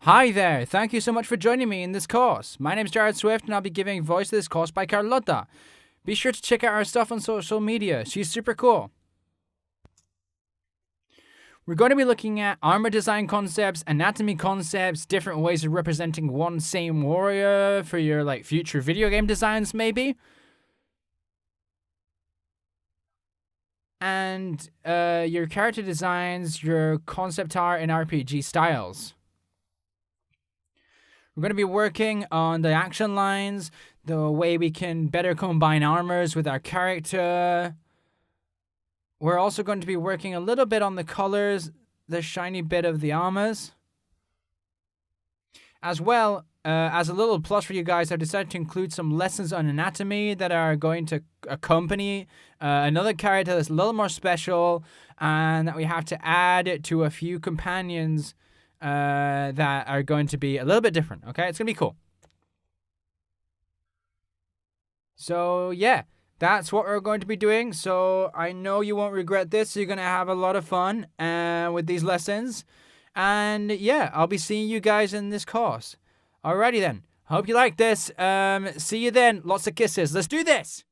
Hi there, thank you so much for joining me in this course. My name's Jared Swift and I'll be giving voice to this course by Carlotta. Be sure to check out our stuff on social media, she's super cool. We're going to be looking at armor design concepts, anatomy concepts, different ways of representing one same warrior for your future video game designs maybe. And your character designs, your concept art and RPG styles. We're going to be working on the action lines, the way we can better combine armors with our character. We're also going to be working a little bit on the colors, the shiny bit of the armors. As well, as a little plus for you guys, I've decided to include some lessons on anatomy that are going to accompany another character that's a little more special and that we have to add to a few companions that are going to be a little bit different, okay? It's going to be cool. So, yeah, that's what we're going to be doing. So, I know you won't regret this. You're going to have a lot of fun with these lessons. And, yeah, I'll be seeing you guys in this course. Alrighty then. Hope you like this. See you then. Lots of kisses. Let's do this!